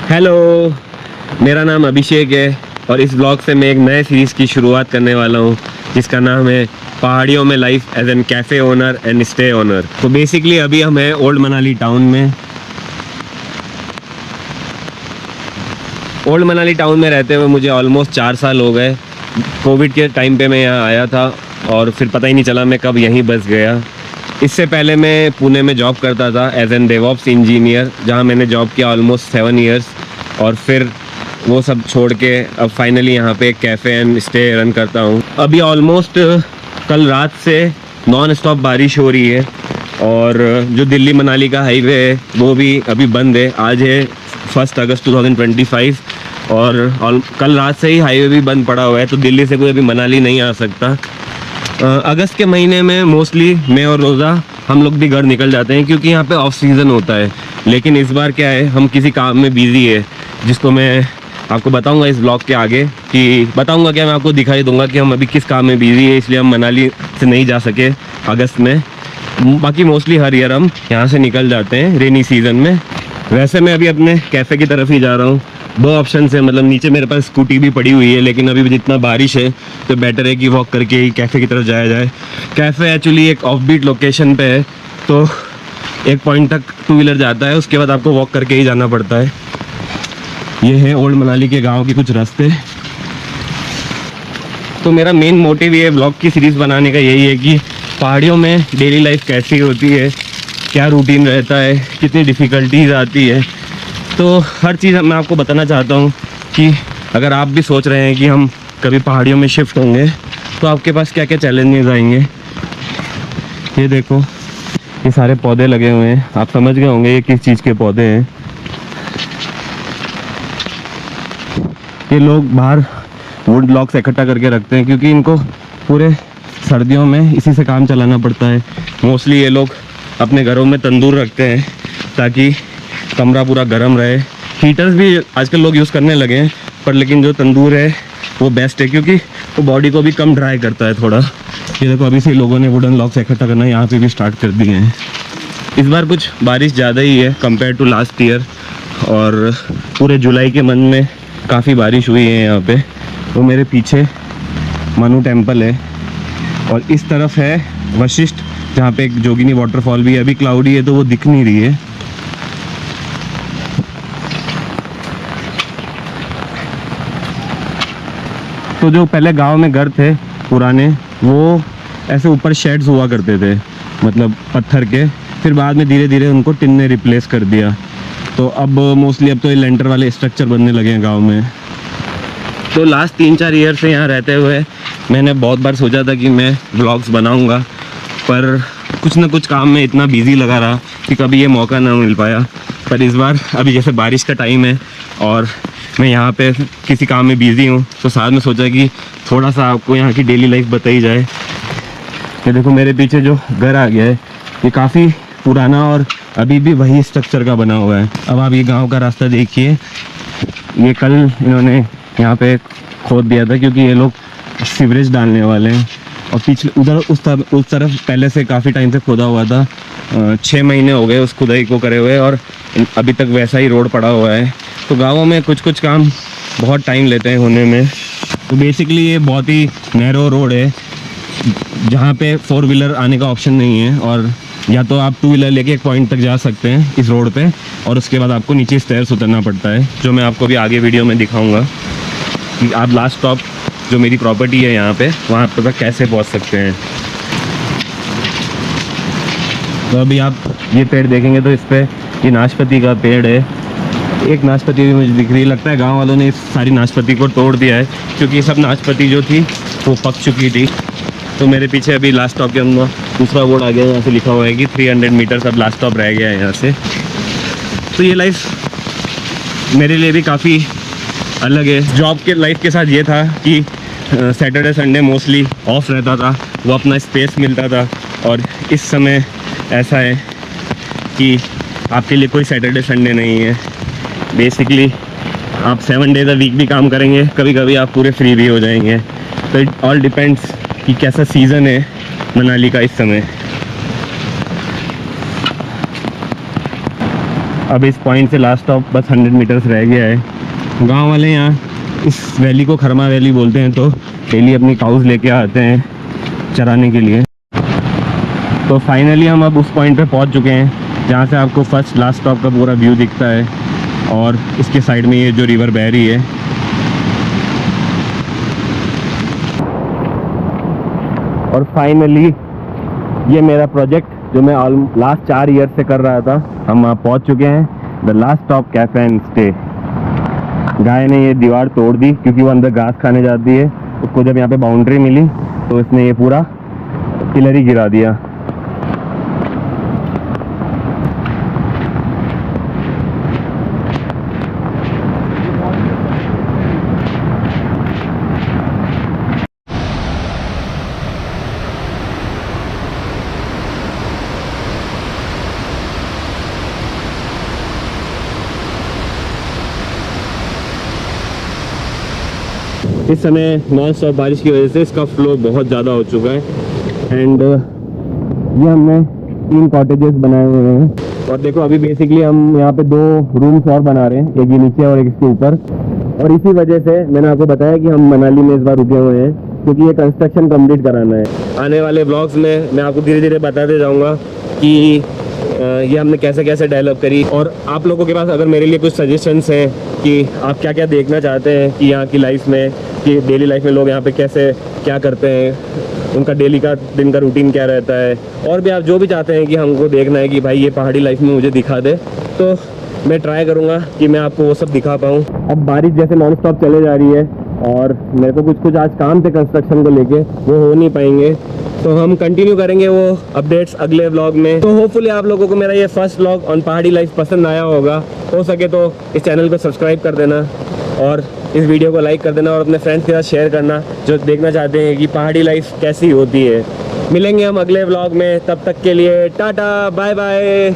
Hello, मेरा नाम अभिषेक है और इस ब्लॉग से मैं एक नए सीरीज़ की शुरुआत करने वाला हूँ जिसका नाम है पहाड़ियों में life as an cafe owner and stay owner. तो बेसिकली अभी हम हैं ओल्ड मनाली टाउन में। ओल्ड मनाली टाउन में रहते हुए मुझे ऑलमोस्ट 4 साल हो गए। कोविड के टाइम पे मैं यहाँ आया था और फिर पता ही नहीं चला मैं कब यहीं बस गया। इससे पहले मैं पुणे में जॉब करता था एज एन डेवऑप्स इंजीनियर, जहाँ मैंने जॉब किया ऑलमोस्ट 7 ईयर्स। और फिर वो सब छोड़ के अब फाइनली यहाँ पे एक कैफ़े एंड स्टे रन करता हूँ। अभी ऑलमोस्ट कल रात से नॉन स्टॉप बारिश हो रही है और जो दिल्ली मनाली का हाईवे है वो भी अभी बंद है। आज है 1 अगस्त 2025 और कल रात से ही हाईवे भी बंद पड़ा हुआ है, तो दिल्ली से कोई अभी मनाली नहीं आ सकता। अगस्त के महीने में मोस्टली मैं और रोज़ा हम लोग भी घर निकल जाते हैं क्योंकि यहाँ पे ऑफ सीज़न होता है। लेकिन इस बार क्या है, हम किसी काम में बिज़ी है जिसको मैं आपको बताऊंगा इस ब्लॉग के आगे। कि बताऊंगा क्या, मैं आपको दिखाई दूंगा कि हम अभी किस काम में बिज़ी है, इसलिए हम मनाली से नहीं जा सके अगस्त में। बाकी मोस्टली हर ईयर हम यहाँ से निकल जाते हैं रेनी सीज़न में। वैसे मैं अभी अपने कैफ़े की तरफ ही जा रहा हूँ। 2 ऑप्शन है, मतलब नीचे मेरे पास स्कूटी भी पड़ी हुई है, लेकिन अभी जितना बारिश है तो बेटर है कि वॉक करके ही कैफ़े की तरफ जाया जाए। कैफ़े एक्चुअली एक ऑफ बीट लोकेशन पे है, तो एक पॉइंट तक 2 व्हीलर जाता है, उसके बाद आपको वॉक करके ही जाना पड़ता है। ये है ओल्ड मनाली के गांव के कुछ रास्ते। तो मेरा मेन मोटिव ये ब्लॉग की सीरीज़ बनाने का यही है कि पहाड़ियों में डेली लाइफ कैसी होती है, क्या रूटीन रहता है, कितनी डिफ़िकल्टीज आती है। तो हर चीज़ मैं आपको बताना चाहता हूँ कि अगर आप भी सोच रहे हैं कि हम कभी पहाड़ियों में शिफ्ट होंगे तो आपके पास क्या क्या चैलेंजेस आएंगे। ये देखो, ये सारे पौधे लगे हुए हैं, आप समझ गए होंगे ये किस चीज़ के पौधे हैं। ये लोग बाहर वुड ब्लॉक्स इकट्ठा करके रखते हैं क्योंकि इनको पूरे सर्दियों में इसी से काम चलाना पड़ता है। मोस्टली ये लोग अपने घरों में तंदूर रखते हैं ताकि कमरा पूरा गर्म रहे। हीटर्स भी आजकल लोग यूज़ करने लगे हैं, पर लेकिन जो तंदूर है वो बेस्ट है क्योंकि वो बॉडी को भी कम ड्राई करता है थोड़ा। ये देखो, अभी से लोगों ने वुडन ब्लॉक्स इकट्ठा करना यहाँ पे भी स्टार्ट कर दिए हैं। इस बार कुछ बारिश ज़्यादा ही है कंपेयर टू लास्ट ईयर, और पूरे जुलाई के मंथ में काफ़ी बारिश हुई है यहाँ पे। वो मेरे पीछे मनु टेम्पल है और इस तरफ है वशिष्ठ, जहाँ पे एक जोगिनी वाटरफॉल भी है। अभी क्लाउडी है तो वो दिख नहीं रही है। तो जो पहले गांव में घर थे पुराने, वो ऐसे ऊपर शेड्स हुआ करते थे, मतलब पत्थर के। फिर बाद में धीरे धीरे उनको टिन ने रिप्लेस कर दिया। तो अब मोस्टली अब तो ये लेंटर वाले स्ट्रक्चर बनने लगे हैं गांव में। तो लास्ट 3-4 ईयर से यहाँ रहते हुए मैंने बहुत बार सोचा था कि मैं व्लॉग्स बनाऊंगा, पर कुछ ना कुछ काम में इतना बिजी लगा रहा कि कभी ये मौका ना मिल पाया। पर इस बार अभी जैसे बारिश का टाइम है और मैं यहाँ पे किसी काम में बिज़ी हूँ, तो साथ में सोचा कि थोड़ा सा आपको यहाँ की डेली लाइफ बताई जाए। ये देखो, मेरे पीछे जो घर आ गया है ये काफ़ी पुराना और अभी भी वही स्ट्रक्चर का बना हुआ है। अब आप ये गांव का रास्ता देखिए, ये कल इन्होंने यहाँ पे खोद दिया था क्योंकि ये लोग सीवरेज डालने वाले हैं। और पिछले उधर उस तरफ पहले से काफ़ी टाइम से खोदा हुआ था। 6 महीने हो गए उस खुदाई को करे हुए और अभी तक वैसा ही रोड पड़ा हुआ है। तो गाँवों में कुछ कुछ काम बहुत टाइम लेते हैं होने में। तो बेसिकली ये बहुत ही नैरो रोड है जहाँ पे 4 व्हीलर आने का ऑप्शन नहीं है, और या तो आप 2 व्हीलर लेके एक पॉइंट तक जा सकते हैं इस रोड पे, और उसके बाद आपको नीचे स्टेयर्स उतरना पड़ता है, जो मैं आपको भी आगे वीडियो में दिखाऊंगा कि आप लास्ट स्टॉप जो मेरी प्रॉपर्टी है यहाँ पे, वहाँ पर तक कैसे पहुँच सकते हैं। तो अभी आप ये पेड़ देखेंगे तो इस पर ये नाशपाती का पेड़ है। एक नाशपाती भी मुझे दिख रही है, लगता है गाँव वालों ने इस सारी नाशपाती को तोड़ दिया है क्योंकि सब नाशपाती जो थी वो पक चुकी थी। तो मेरे पीछे अभी लास्ट स्टॉप के अंदर दूसरा बोर्ड आ गया, यहाँ से लिखा हुआ है कि 300 मीटर अब लास्ट स्टॉप रह गया है यहाँ से। तो ये लाइफ मेरे लिए भी काफ़ी अलग है। जॉब के लाइफ के साथ ये था कि सैटरडे संडे मोस्टली ऑफ रहता था, वो अपना स्पेस मिलता था। और इस समय ऐसा है कि आपके लिए कोई सैटरडे संडे नहीं है। बेसिकली आप 7 डेज अ वीक भी काम करेंगे, कभी कभी आप पूरे फ्री भी हो जाएंगे। तो इट ऑल डिपेंड्स कि कैसा सीज़न है मनाली का इस समय। अब इस पॉइंट से लास्ट स्टॉप बस 100 मीटर्स रह गया है। गांव वाले यहाँ इस वैली को खरमा वैली बोलते हैं, तो डेली अपनी काउज लेके आते हैं चराने के लिए। तो फाइनली हम अब उस पॉइंट पे पहुँच चुके हैं जहाँ से आपको फर्स्ट लास्ट स्टॉप का पूरा व्यू दिखता है, और इसके साइड में ये जो रिवर बह रही है। और फाइनली ये मेरा प्रोजेक्ट जो मैं लास्ट 4 ईयर से कर रहा था, हम वहाँ पहुँच चुके हैं, the last stop cafe and stay. गाय ने ये दीवार तोड़ दी क्योंकि वो अंदर घास खाने जाती है। उसको जब यहाँ पे बाउंड्री मिली तो इसने ये पूरा पिलर ही गिरा दिया। इस समय नॉन स्टॉप बारिश की वजह से इसका फ्लो बहुत ज़्यादा हो चुका है। एंड ये हमने 3 कॉटेजेस बनाए हुए हैं, और देखो अभी बेसिकली हम यहाँ पे 2 रूम्स और बना रहे हैं, एक ये नीचे और एक इसके ऊपर। और इसी वजह से मैंने आपको बताया कि हम मनाली में इस बार रुके हुए हैं, क्योंकि ये कंस्ट्रक्शन कंप्लीट कराना है। आने वाले ब्लॉग्स में मैं आपको धीरे धीरे बताते जाऊँगा कि ये हमने कैसे कैसे डेवलप करी। और आप लोगों के पास अगर मेरे लिए कुछ सजेशंस हैं कि आप क्या क्या देखना चाहते हैं कि यहाँ की लाइफ में, कि डेली लाइफ में लोग यहाँ पे कैसे क्या करते हैं, उनका डेली का दिन का रूटीन क्या रहता है, और भी आप जो भी चाहते हैं कि हमको देखना है कि भाई ये पहाड़ी लाइफ में मुझे दिखा दे, तो मैं ट्राई करूँगा कि मैं आपको वो सब दिखा पाऊँ। अब बारिश जैसे नॉन स्टॉप चले जा रही है और मेरे को कुछ आज काम थे कंस्ट्रक्शन को लेके, वो हो नहीं पाएंगे, तो हम कंटिन्यू करेंगे वो अपडेट्स अगले व्लॉग में। तो होपफुली आप लोगों को मेरा ये फर्स्ट व्लॉग ऑन पहाड़ी लाइफ पसंद आया होगा। हो सके तो इस चैनल को सब्सक्राइब कर देना और इस वीडियो को लाइक कर देना, और अपने फ्रेंड्स के साथ शेयर करना जो देखना चाहते हैं कि पहाड़ी लाइफ कैसी होती है। मिलेंगे हम अगले व्लॉग में, तब तक के लिए टाटा बाय बाय।